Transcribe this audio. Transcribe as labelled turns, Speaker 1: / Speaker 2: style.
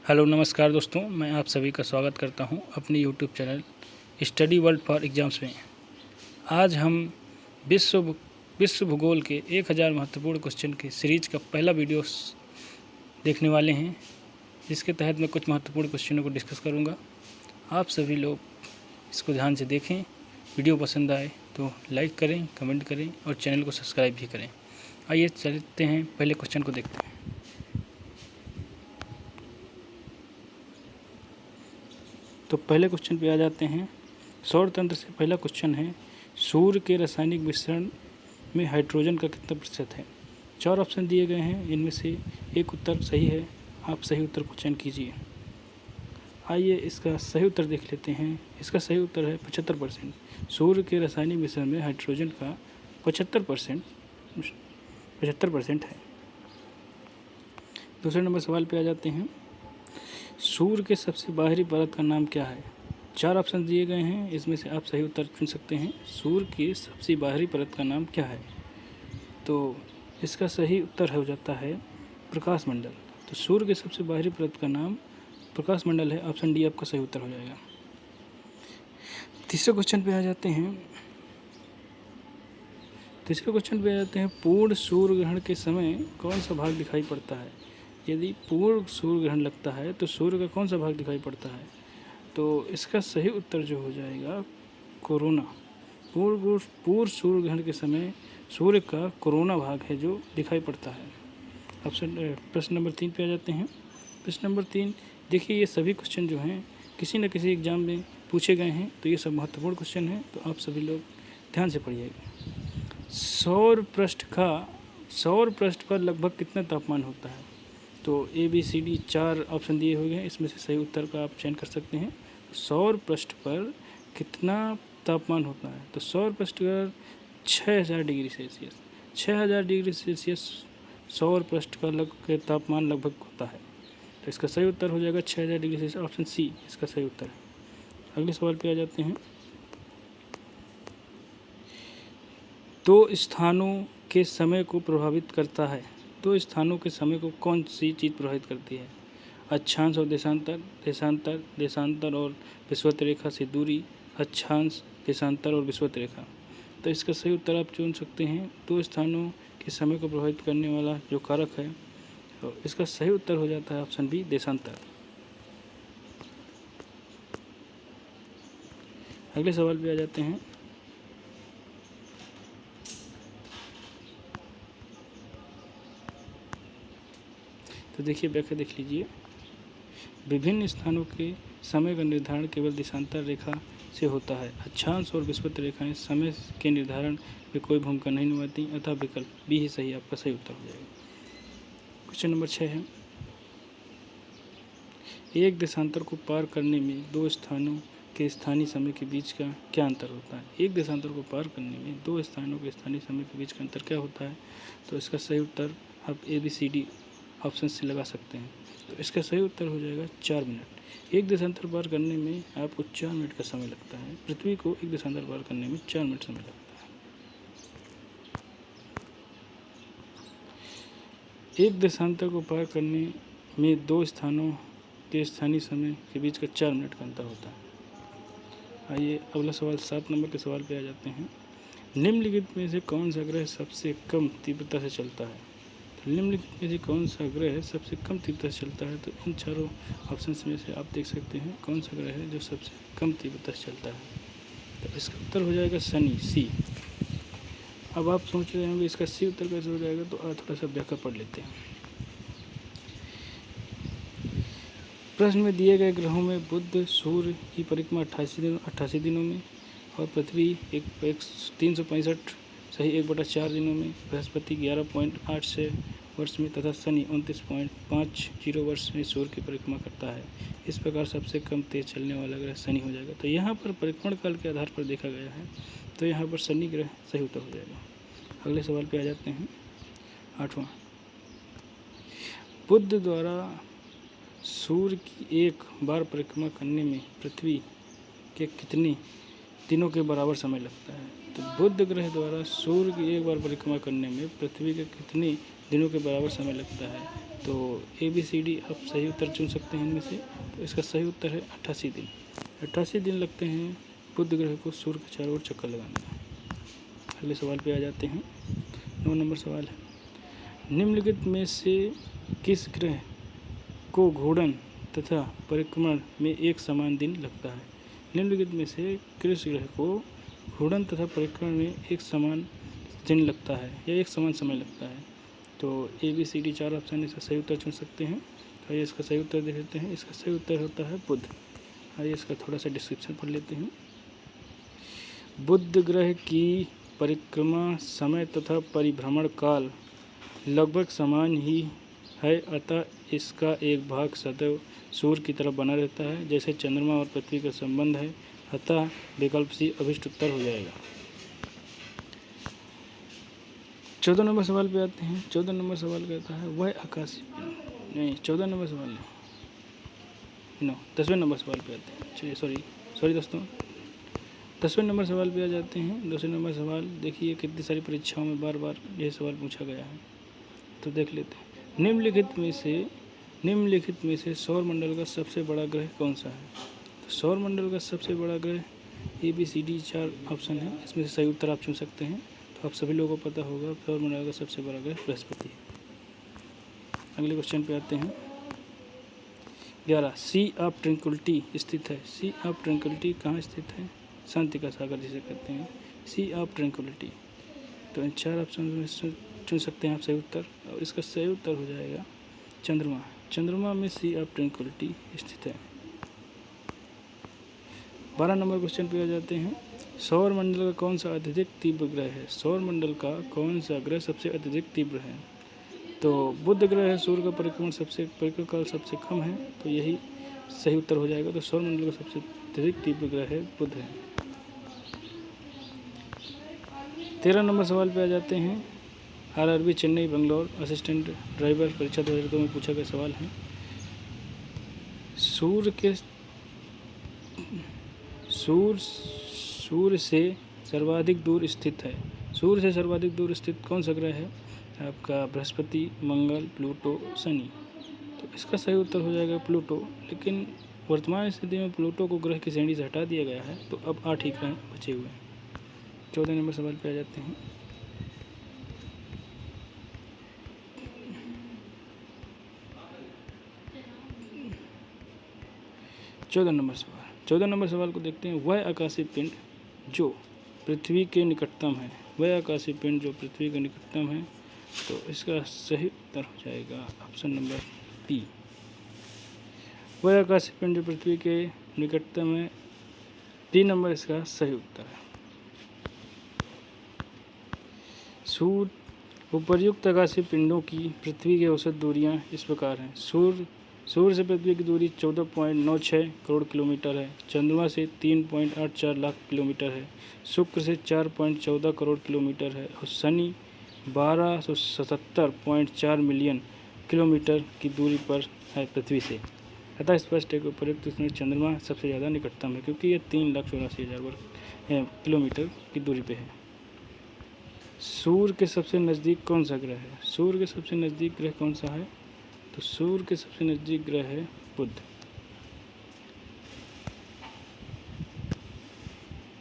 Speaker 1: Hello नमस्कार दोस्तों, मैं आप सभी का स्वागत करता हूं अपनी YouTube channel study world for exams में। आज हम विश्व भूगोल के 1000 महत्वपूर्ण क्वेश्चन के सीरीज का पहला वीडियो देखने वाले हैं, जिसके तहत मैं कुछ महत्वपूर्ण क्वेश्चनों को डिस्कस करूंगा। आप सभी लोग इसको ध्यान से देखें। वीडियो पसंद आए तो लाइक करें, कमेंट करें और चैनल को सब्सक्राइब भी करें। आइए चलते हैं, पहले क्वेश्चन को देखते हैं। तो पहले क्वेश्चन पे आ जाते हैं। सौर तंत्र से पहला क्वेश्चन है, सूर्य के रासायनिक मिश्रण में हाइड्रोजन का कितना प्रतिशत है। 4 ऑप्शन दिए गए हैं, इनमें से एक उत्तर सही है। आप सही उत्तर को चयन कीजिए। आइए इसका सही उत्तर देख लेते हैं। इसका सही उत्तर है 75%। सूर्य के रासायनिक मिश्रण में हाइड्रोजन का 75% है। दूसरे नंबर सवाल पे आ जाते हैं। सूर्य के सबसे बाहरी परत का नाम क्या है। 4 ऑप्शन दिए गए हैं, इसमें से आप सही उत्तर चुन सकते हैं। सूर्य की सबसे बाहरी परत का नाम क्या है। तो इसका सही उत्तर हो जाता है प्रकाश मंडल। तो सूर्य के सबसे बाहरी परत का नाम प्रकाश मंडल है। ऑप्शन डी आपका सही उत्तर हो जाएगा। तीसरे क्वेश्चन पे आ जाते हैं। पूर्ण सूर्य ग्रहण के समय कौन सा भाग दिखाई पड़ता है। यदि पूर्ण सूर्य ग्रहण लगता है तो सूर्य का कौन सा भाग दिखाई पड़ता है। तो इसका सही उत्तर जो हो जाएगा कोरोना। पूर्ण सूर्य ग्रहण के समय सूर्य का कोरोना भाग है जो दिखाई पड़ता है। प्रश्न नंबर 3 पे आ जाते हैं। प्रश्न नंबर 3, देखिए ये सभी क्वेश्चन जो हैं किसी न किसी एग्जाम में पूछे गए हैं, तो ये सब महत्वपूर्ण क्वेश्चन हैं, तो आप सभी लोग ध्यान से पढ़िएगा। सौर पृष्ठ पर लगभग कितना तापमान होता है। तो ABCD 4 ऑप्शन दिए हुए हैं, इसमें से सही उत्तर का आप चयन कर सकते हैं। सौर पृष्ठ पर कितना तापमान होता है। तो सौर पृष्ठ पर 6000 डिग्री सेल्सियस 6000 डिग्री सेल्सियस सौर पृष्ठ का तापमान लगभग होता है। तो इसका सही उत्तर हो जाएगा 6000 डिग्री सेल्सियस। ऑप्शन सी इसका सही उत्तर है। अगले सवाल पे आ जाते हैं। 2 स्थानों के समय को प्रभावित करता है। 2 स्थानों के समय को कौन सी चीज़ प्रभावित करती है। अक्षांश और देशांतर और विषुवत रेखा से दूरी। अक्षांश, देशांतर और विषुवत रेखा। तो इसका सही उत्तर आप चुन सकते हैं। 2 स्थानों के समय को प्रभावित करने वाला जो कारक है, तो इसका सही उत्तर हो जाता है ऑप्शन बी, देशांतर। अगले सवाल पे आ जाते हैं। तो देखिए व्याख्या देख लीजिए। विभिन्न स्थानों के समय का निर्धारण केवल देशांतर रेखा से होता है। अक्षांश और विषुवत रेखाएं समय के निर्धारण में कोई भूमिका नहीं निभाती, अतः विकल्प बी ही सही आपका सही उत्तर हो जाएगा। क्वेश्चन नंबर 6 है, एक देशांतर को पार करने में 2 स्थानों के स्थानीय समय के बीच का क्या अंतर होता है। एक देशांतर को पार करने में 2 स्थानों के स्थानीय समय के बीच का अंतर क्या होता है। तो इसका सही उत्तर आप ABCD ऑप्शन से लगा सकते हैं। तो इसका सही उत्तर हो जाएगा 4 मिनट। एक देशांतर पार करने में आपको 4 मिनट का समय लगता है। पृथ्वी को एक देशांतर पार करने में 4 मिनट समय लगता है। एक देशांतर को पार करने में 2 स्थानों के स्थानीय समय के बीच का 4 मिनट का अंतर होता है। आइए अगला सवाल 7 नंबर के सवाल पे आ जाते हैं। निम्नलिखित में से कौन सा ग्रह सबसे कम तीव्रता से चलता है। निम्नलिखित में से कौन सा ग्रह सबसे कम तीव्रता से चलता है। तो इन चारों ऑप्शंस में से आप देख सकते हैं कौन सा ग्रह है जो सबसे कम तीव्रता से चलता है। तो इसका उत्तर हो जाएगा शनि, सी। अब आप सोच रहे होंगे इसका सी उत्तर कैसे हो जाएगा, तो थोड़ा सा व्याख्या पढ़ लेते हैं। प्रश्न में दिए गए ग्रहों में बुध सूर्य की परिक्रमा 88 दिनों में और पृथ्वी 365 दिनों में, बृहस्पति 11.86 वर्ष में तथा शनि 29.50 वर्ष में सूर्य की परिक्रमा करता है। इस प्रकार सबसे कम तेज चलने वाला ग्रह शनि हो जाएगा। तो यहाँ पर परिक्रमण काल के आधार पर देखा गया है, तो यहाँ पर शनि ग्रह सही उत्तर हो जाएगा। अगले सवाल पे आ जाते हैं। 8वां, बुध द्वारा सूर्य की एक बार परिक्रमा करने में पृथ्वी के कितने दिनों के बराबर समय लगता है। तो बुध ग्रह द्वारा सूर्य की एक बार परिक्रमा करने में पृथ्वी के कितने दिनों के बराबर समय लगता है। तो ABCD आप सही उत्तर चुन सकते हैं इनमें से। तो इसका सही उत्तर है 88 दिन। 88 दिन लगते हैं बुध ग्रह को सूर्य के चारों ओर चक्कर लगाने में। अगले सवाल पे आ जाते हैं। 9 नंबर सवाल है, निम्नलिखित में से किस ग्रह को घूर्णन तथा परिक्रमण में एक समान दिन लगता है? निम्नलिखित में से किस ग्रह को घूर्णन तथा परिक्रमण में एक समान दिन लगता है या एक समान समय लगता है? तो ABCD 4 ऑप्शन, इसका सही उत्तर चुन सकते हैं। आइए इसका सही उत्तर देख लेते हैं। इसका सही उत्तर होता है बुध। आइए इसका थोड़ा सा डिस्क्रिप्शन पढ़ लेते हैं। बुध ग्रह की परिक्रमा समय तथा परिभ्रमण काल लगभग समान ही है, अतः इसका एक भाग सदैव सूर्य की तरफ बना रहता है, जैसे चंद्रमा और पृथ्वी का संबंध है, अतः विकल्प सी अभिष्ट उत्तर हो जाएगा। 14 नंबर सवाल पे आते हैं। 14 नंबर सवाल कहता है वह आकाशीय पिंड, नहीं 14 नंबर सवाल नहीं, 10वें नंबर सवाल पे आते हैं। चलिए सॉरी दोस्तों, 10वें नंबर सवाल पे आ जाते हैं। 10वें नंबर सवाल देखिए, कितनी सारी परीक्षाओं में बार बार यह सवाल पूछा गया है, तो देख लेते हैं। निम्नलिखित में से सौर मंडल का सबसे बड़ा ग्रह कौन सा है? तो सौर मंडल का सबसे बड़ा ग्रह ABCD 4 ऑप्शन है, इसमें से सही उत्तर आप चुन सकते हैं। तो आप सभी लोगों को पता होगा सौर मंडल का सबसे बड़ा ग्रह बृहस्पति है। अगले क्वेश्चन पे आते हैं। 11 सी ऑफ ट्रैंक्विलिटी स्थित है। सी ऑफ ट्रैंक्विलिटी कहाँ स्थित है? शांति का सागर जिसे कहते हैं, सी ऑफ ट्रैंक्विलिटी। तो इन 4 ऑप्शन में चुन सकते हैं आप सही उत्तर, और इसका सही उत्तर हो जाएगा चंद्रमा। चंद्रमा में सी ऑफ ट्रैंक्विलिटी स्थित है। 12 नंबर क्वेश्चन पे आ जाते हैं। सौर मंडल का कौन सा अत्यधिक तीव्र ग्रह है? सौर मंडल का कौन सा ग्रह सबसे अत्यधिक तीव्र है? तो बुध ग्रह है, सूर्य का परिक्रमण काल सबसे कम है, तो यही सही उत्तर हो जाएगा। तो सौर मंडल का सबसे अत्यधिक तीव्र ग्रह है बुध है। 13 नंबर सवाल पे आ जाते हैं। RRB Chennai Bangalore assistant driver परीक्षा 2002 में पूछा गया सवाल है। सूर्य से सर्वाधिक दूर स्थित है। सूर्य से सर्वाधिक दूर स्थित कौन सा ग्रह है? आपका बृहस्पति, मंगल, प्लूटो, शनि। तो इसका सही उत्तर हो जाएगा प्लूटो, लेकिन वर्तमान स्थिति में प्लूटो को ग्रह की श्रेणी से हटा दिया गया है, तो अब 8 ही ग्रह बचे हुए हैं। 14 नंबर सवाल पे आ जाते हैं। चौदह नंबर सवाल को देखते हैं। वह आकाशीय पिंड जो पृथ्वी के निकटतम है। वह आकाशीय पिंड जो पृथ्वी के निकटतम है, तो इसका सही उत्तर हो जाएगा ऑप्शन नंबर बी। वह आकाशीय पिंड जो पृथ्वी के निकटतम है, 3 नंबर इसका सही उत्तर है। उपर्युक्त आकाशीय पिंडों की पृथ्वी की औसत दूरियां इस प्रकार हैं। सूर्य से पृथ्वी की दूरी 14.96 करोड़ किलोमीटर है। चंद्रमा से 3.84 लाख किलोमीटर है। शुक्र से 4.14 करोड़ किलोमीटर है, और शनि 1277.4 मिलियन किलोमीटर की दूरी पर है पृथ्वी से। अतः स्पष्ट है कि उपर्युक्त उसमें चंद्रमा सबसे ज़्यादा निकटतम है, क्योंकि यह 3,84,000 वर्ग किलोमीटर की दूरी पे है। सूर्य के सबसे नज़दीक कौन सा ग्रह है? सूर्य के सबसे नज़दीक ग्रह कौन सा है? तो सूर्य के सबसे नज़दीक ग्रह है बुध।